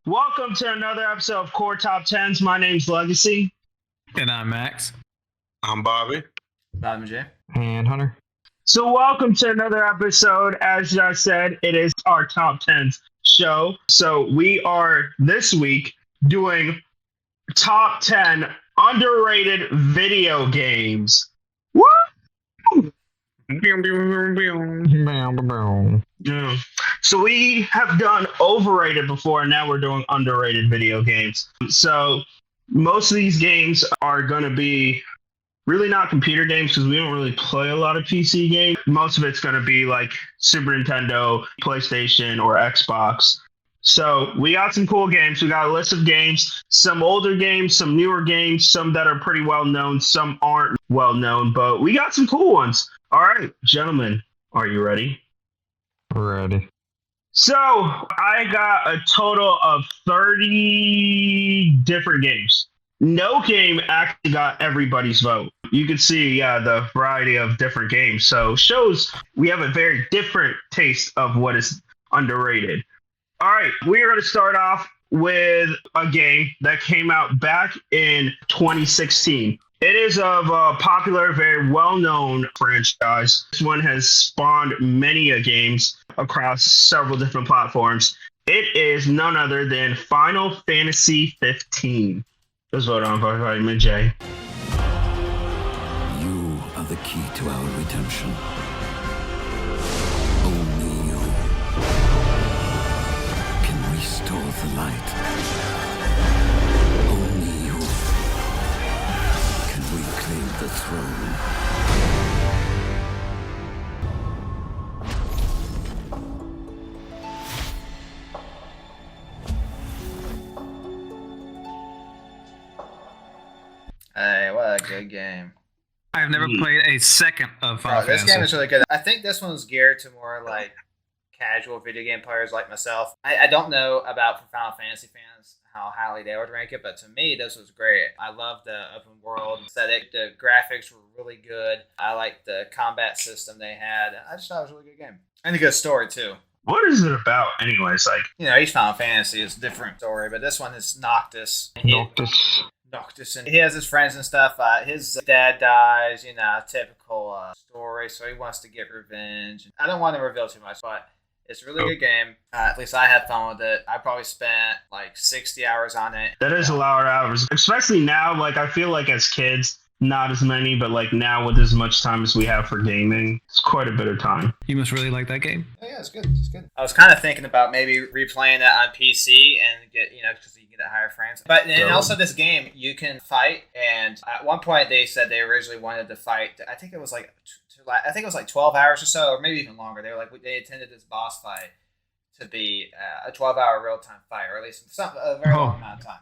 Welcome to another episode of Core Top Tens. My name's Legacy. And I'm Max. I'm Bobby. I'm Jay. And Hunter. So welcome to another episode. As I said, it is our Top Tens show. So we are this week doing Top 10 underrated video games. Woo! Yeah. So we have done overrated before, and now we're doing underrated video games. So most of these games are going to be really not computer games because we don't really play a lot of PC games. Most of it's going to be like Super Nintendo, PlayStation, or Xbox. So we got some cool games. We got a list of games, some older games, some newer games, some that are pretty well known, some aren't well known, but we got some cool ones. All right, gentlemen, are you ready? Ready. So I got a total of 30 different games. No game actually got everybody's vote. You can see, the variety of different games. So shows we have a very different taste of what is underrated. All right, we are going to start off with a game that came out back in 2016. It is of a popular, very well-known franchise. This one has spawned many games across several different platforms. It is none other than Final Fantasy 15. Let's vote on Vitamin J. You are the key to our redemption. Only you can restore the light. Only you can reclaim the throne. Hey, what a good game. I've never played a second of Final This Fantasy. game is really good. I think this one's geared to more like casual video game players like myself. I don't know about for Final Fantasy fans how highly they would rank it, but to me, this was great. I love the open world aesthetic. The graphics were really good. I liked the combat system they had. I just thought it was a really good game. And a good story, too. What is it about, anyways? Like, Each Final Fantasy is a different story, but this one is Noctis. Noctis, and he has his friends and stuff. His dad dies, typical story, so he wants to get revenge. I don't want to reveal too much, but it's a really good game. At least I had fun with it. I probably spent like 60 hours on it. that is a lot of hours, especially now. Like, I feel like as kids, not as many, but like now with as much time as we have for gaming, it's quite a bit of time. You must really like that game. Oh, yeah, it's good. It's good. I was kind of thinking about maybe replaying it on PC and get, because you can get higher frames. But and also this game, you can fight. And at one point, they said they originally wanted to fight. I think it was like 12 hours or so, or maybe even longer. They were like they intended this boss fight to be a 12-hour real-time fight, or at least a very long amount of time.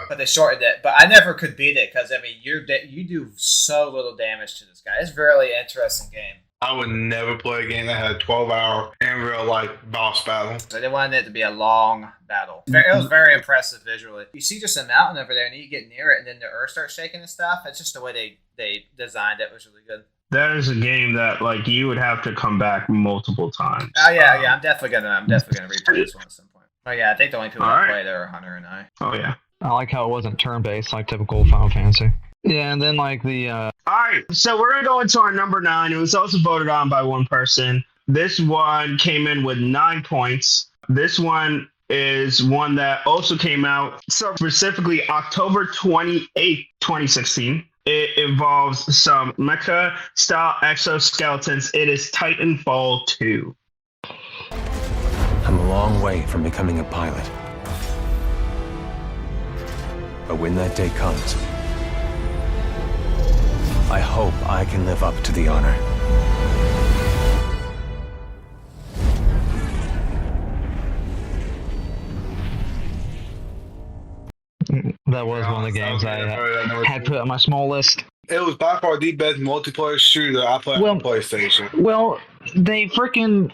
But they shortened it. But I never could beat it because you do so little damage to this guy. It's a really interesting game. I would never play a game that had a 12-hour in real life boss battle. So they wanted it to be a long battle. It was very impressive visually. You see just a mountain over there, and you get near it, and then the earth starts shaking and stuff. It's just the way they designed it was really good. That is a game that like you would have to come back multiple times. Oh yeah. I'm definitely gonna replay this one at some point. Oh yeah, I think the only people that play there are Hunter and I. Oh yeah. I like how it wasn't turn-based like typical Final Fantasy. Yeah, and then like the... All right, so we're going to go into our number 9. It was also voted on by one person. This one came in with 9 points. This one is one that also came out specifically October 28th, 2016. It involves some mecha-style exoskeletons. It is Titanfall 2. I'm a long way from becoming a pilot. But when that day comes, I hope I can live up to the honor. That was one of the games I had put on my small list. It was by far the best multiplayer shooter I played on PlayStation. Well, they freaking,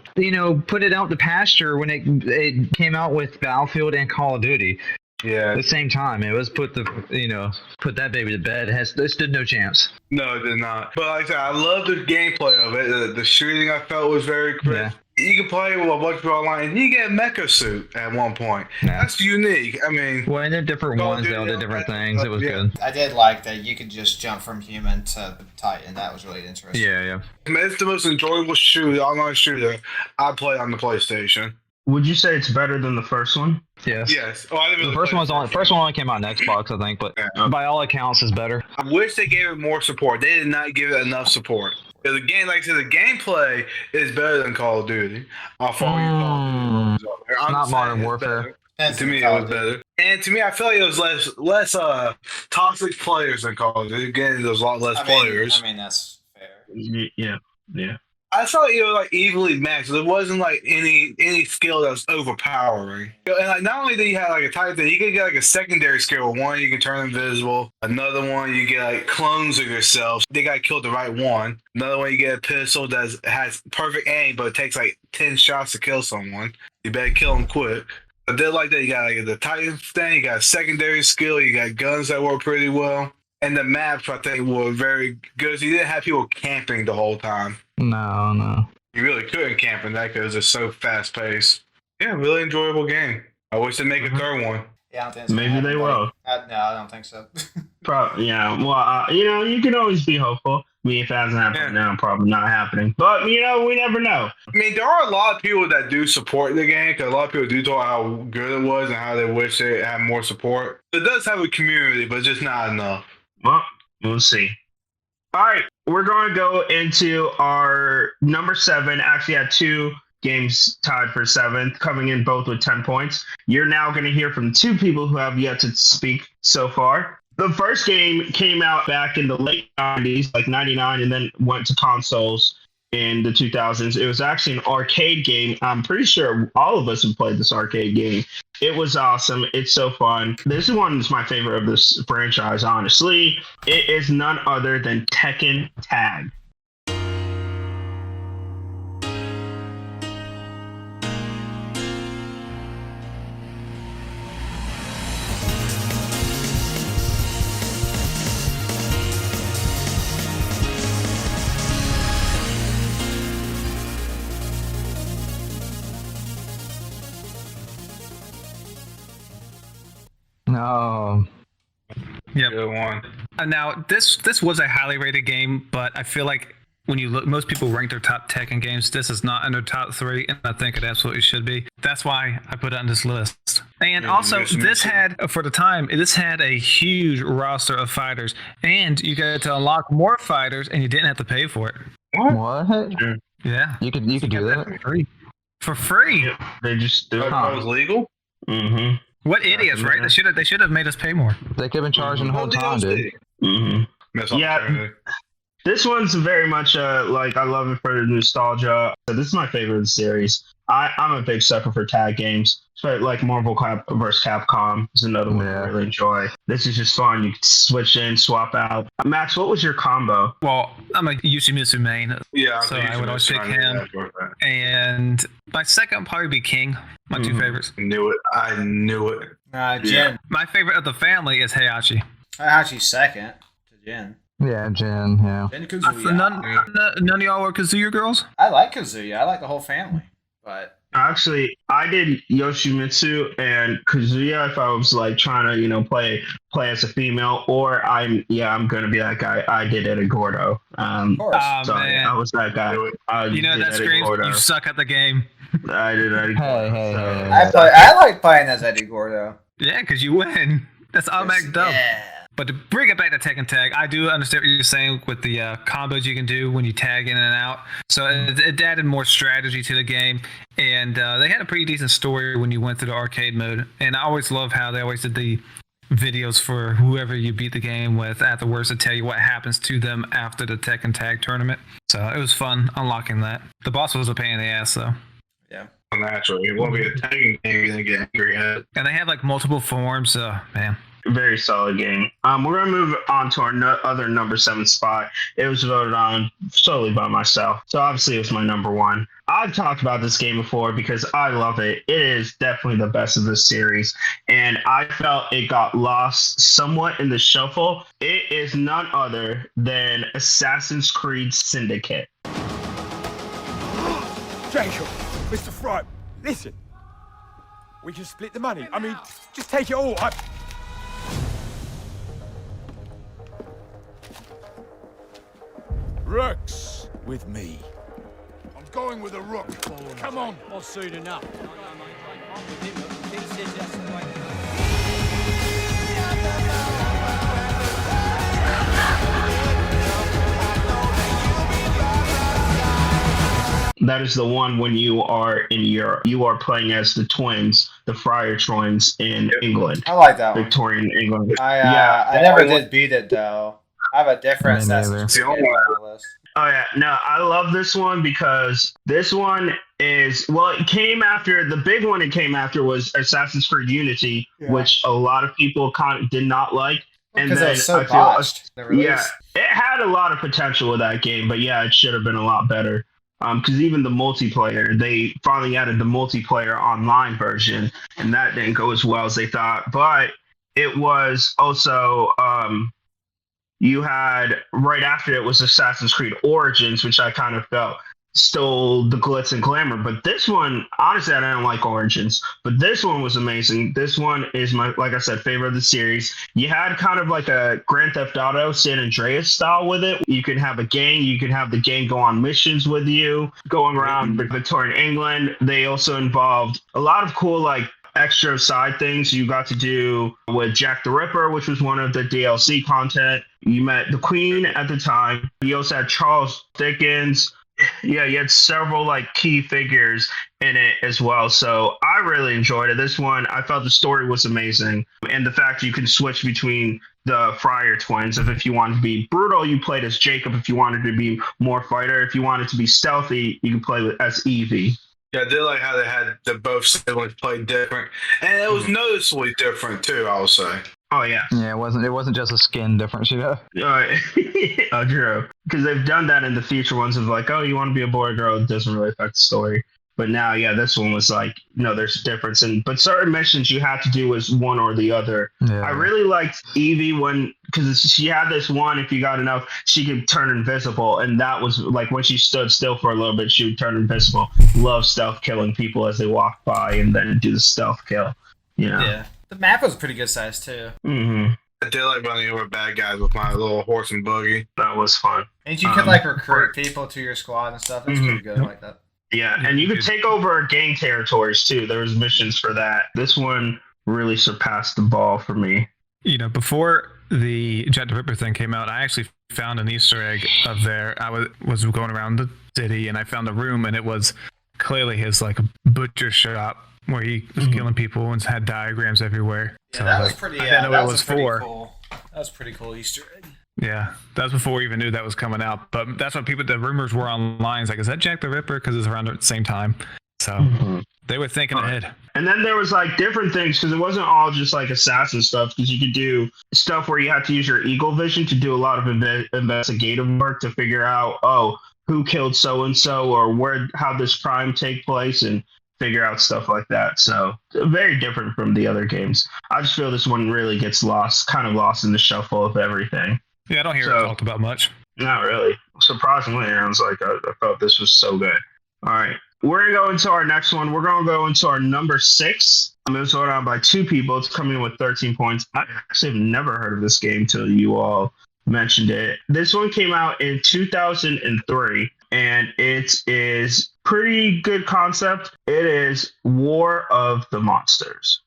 put it out the pasture when it came out with Battlefield and Call of Duty. Yeah. At the same time, it was put that baby to bed. It stood no chance. No, it did not. But like I said, I love the gameplay of it. The shooting I felt was very crisp. You can play with a bunch of people online, and you get a mecha suit at one point. Yeah. That's unique. I mean, Well, and they're different Call of ones. They Duty, all did different things. It was yeah. good. I did like that you could just jump from human to Titan. That was really interesting. Yeah. it's the most enjoyable online shooter I play on the PlayStation. Would you say it's better than the first one? Yes. Yes. Oh, I didn't The really first play one only came out on Xbox, I think, but Yeah. by all accounts, is better. I wish they gave it more support. They did not give it enough support. The game, like I said, the gameplay is better than Call of Duty. I'll follow you. Call of Duty. I'm Not saying Modern it's Warfare. better. To me, it was better. And to me, I feel like it was less toxic players than Call of Duty. Again, there was a lot less players. I mean, that's fair. Yeah. I felt it was like evenly matched. There wasn't like any skill that was overpowering. And like not only did you have like a type that you could get like a secondary skill. One, you can turn invisible. Another one, you get like clones of yourself. They got killed the right one. Another one, you get a pistol that has perfect aim, but it takes like 10 shots to kill someone. You better kill them quick. I did like that. You got like the Titan thing. You got a secondary skill. You got guns that work pretty well. And the maps, I think, were very good. So you didn't have people camping the whole time. No. You really couldn't camp in that because it's so fast paced. Yeah, really enjoyable game. I wish they'd make a third one. Yeah, I don't think it's Maybe gonna they happen, will. buddy. No, I don't think so. Probably. Yeah. Well, you can always be hopeful. I mean, if it hasn't happened now, probably not happening. But we never know. I mean, there are a lot of people that do support the game because a lot of people do talk how good it was and how they wish they had more support. It does have a community, but just not enough. Well, we'll see. All right, we're going to go into our number 7. Actually, had 2 games tied for 7th, coming in both with 10 points. You're now going to hear from 2 people who have yet to speak so far. The first game came out back in the late 90s, like 99, and then went to consoles in the 2000s. It was actually an arcade game. I'm pretty sure all of us have played this arcade game. It was awesome. It's so fun. This one is my favorite of this franchise, honestly. It is none other than Tekken Tag. No. Yep. Good one. Now this was a highly rated game, but I feel like when you look, most people rank their top Tekken games. This is not in their top 3, and I think it absolutely should be. That's why I put it on this list. And Yeah, also, yes, this yes. had, for the time, this had a huge roster of fighters, and you got to unlock more fighters, and you didn't have to pay for it. What? Yeah, You could do that? for free. For free. They just do it. That was legal? Mm-hmm. What idiots, right? They should have made us pay more. They could have been charging the whole time, dude. Mm-hmm. That's Yeah. This one's very much like I love it for the nostalgia. So this is my favorite of the series. I'm a big sucker for tag games. So like Marvel vs. Capcom is another one I really enjoy. This is just fun. You can switch in, swap out. Max, what was your combo? Well, I'm a Yoshimitsu main, Yeah, so I would always pick him. And my second would probably be King. My 2 favorites. I knew it. Jin. My favorite of the family is Heihachi. Actually, second to Jin. Yeah, Jin, yeah. Jin Kazuya. None of y'all were Kazuya girls? I like Kazuya. I like the whole family. But Actually, I did Yoshimitsu and Kazuya if I was like trying to, play as a female, or I'm gonna be that guy. I did Eddie Gordo. of course. Man. I was that guy. You know that screams you suck at the game. I did Eddie Gordo. Hey. I like playing as Eddie Gordo. Yeah, because you win. That's automatic dub. Yeah. But to bring it back to Tekken Tag, I do understand what you're saying with the combos you can do when you tag in and out. So it added more strategy to the game, and they had a pretty decent story when you went through the arcade mode. And I always love how they always did the videos for whoever you beat the game with afterwards to tell you what happens to them after the Tekken Tag tournament. So it was fun unlocking that. The boss was a pain in the ass, though. Yeah. Naturally, it won't be a tagging game you're gonna get angry at. And they have like multiple forms, so man. Very solid game. We're gonna move on to our other number 7 spot. It was voted on solely by myself, so obviously it was my number 1. I've talked about this game before because I love it. It is definitely the best of this series, and I felt it got lost somewhat in the shuffle. It is none other than Assassin's Creed Syndicate. Thank you. Mr. Fry, listen. We can split the money. I mean, just take it all. Rooks with me. I'm going with a rook. Come on. Not soon enough. That is the one when you are in Europe. You are playing as the twins, the Friar twins in England. I like that one. Victorian England. I never did beat it though. I have a different Assassin's Creed game on my list. Oh yeah, no, I love this one because this one is it came after the big one. It came after was Assassin's Creed Unity, which a lot of people did not like. And then it was so botched. Yeah, it had a lot of potential with that game, but yeah, it should have been a lot better. Because even the multiplayer, they finally added the multiplayer online version, and that didn't go as well as they thought. But it was also you had right after it was Assassin's Creed Origins, which I kind of felt stole the glitz and glamour. But this one, honestly, I didn't like Origins, but this one was amazing. This one is my, like I said, favorite of the series. You had kind of like a Grand Theft Auto San Andreas style with it. You could have a gang, you could have the gang go on missions with you, going around Victorian England. They also involved a lot of cool like extra side things you got to do with Jack the Ripper, which was one of the DLC content. You met the Queen at the time. You also had Charles Dickens. Yeah, you had several like key figures in it as well. So I really enjoyed it. This one, I felt the story was amazing. And the fact you can switch between the Friar twins. If you wanted to be brutal, you played as Jacob. If you wanted to be more fighter, if you wanted to be stealthy, you could play as Evie. Yeah, I did like how they had the both siblings play different. And it was noticeably different too, I will say. Oh yeah. Yeah, it wasn't just a skin difference, you know. Oh, true. Because they've done that in the future ones of like, oh, you want to be a boy or girl, it doesn't really affect the story. But now, yeah, this one was like, there's a difference. But certain missions you have to do is one or the other. Yeah. I really liked Evie because she had this one, if you got enough, she could turn invisible. And that was like when she stood still for a little bit, she would turn invisible. Love stealth killing people as they walk by and then do the stealth kill. Yeah. The map was pretty good size too. Mm-hmm. I did like running over bad guys with my little horse and buggy. That was fun. And you could like recruit people to your squad and stuff. That's pretty good. I like that. Yeah, and you could take over gang territories too. There was missions for that. This one really surpassed the ball for me. Before the Jack the Ripper thing came out, I actually found an Easter egg of there. I was going around the city and I found a room, and it was clearly his like butcher shop where he was killing people and had diagrams everywhere. Yeah, so that was pretty. I didn't know what it was for. Cool. That was pretty cool Easter egg. Yeah, that was before we even knew that was coming out. But that's what the rumors were online. It's like, is that Jack the Ripper? Because it's around the same time. So they were thinking ahead. And then there was like different things because it wasn't all just like assassin stuff. Because you could do stuff where you had to use your eagle vision to do a lot of investigative work to figure out, who killed so and so, or how this crime take place, and figure out stuff like that. So very different from the other games. I just feel this one really gets lost in the shuffle of everything. Yeah, I don't hear it talked about much. Not really. Surprisingly, I was like, I thought this was so good. All right. We're going to go into our next one. We're going to go into our number 6. It was voted on by 2 people. It's coming in with 13 points. I actually have never heard of this game till you all mentioned it. This one came out in 2003, and it is pretty good concept. It is War of the Monsters.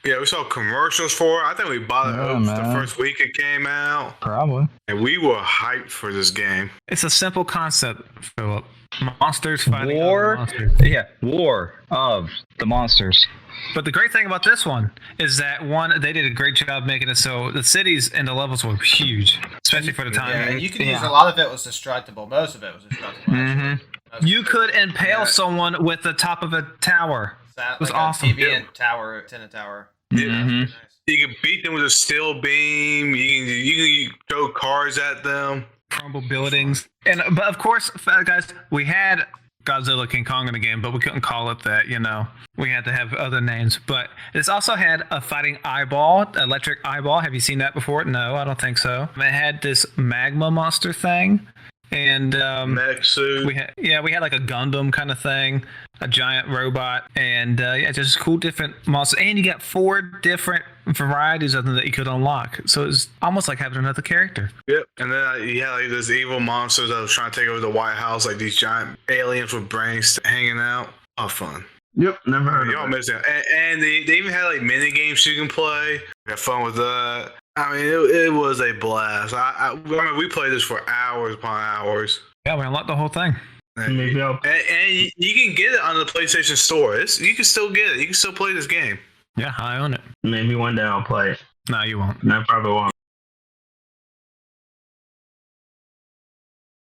Yeah, we saw commercials for it. I think we bought Yeah, it the man. first week it came out. Probably. And we were hyped for this game. It's a simple concept, Philip. Monsters fighting War. other monsters. Yeah, War of the Monsters. But the great thing about this one is that they did a great job making it so the cities and the levels were huge, especially for the time. Yeah, and you can use a lot of it was destructible. Most of it was destructible. Actually. You could impale someone with the top of a tower. It was awesome. TV and tower, antenna tower. Mhm. Nice. You can beat them with a steel beam. You can throw cars at them. Crumble buildings. But of course, guys, we had Godzilla King Kong in the game, but we couldn't call it that, We had to have other names. But this also had a fighting eyeball, electric eyeball. Have you seen that before? No, I don't think so. It had this magma monster thing. And Mech suit. we had like a Gundam kind of thing, a giant robot, and just cool different monsters. And you got 4 different varieties of them that you could unlock. So it's almost like having another character. Yep. And then you had like this evil monsters that was trying to take over the White House, like these giant aliens with brains hanging out. Oh, fun. Yep, never heard Y'all of it. missed it. And they even had like mini games you can play. Got fun with that. I mean, it was a blast. I mean, we played this for hours upon hours. Yeah, we unlocked the whole thing. Maybe I'll And you can get it on the PlayStation Store. You can still get it. You can still play this game. Yeah, I own it. maybe one day I'll play it. No, you won't. No, I probably won't.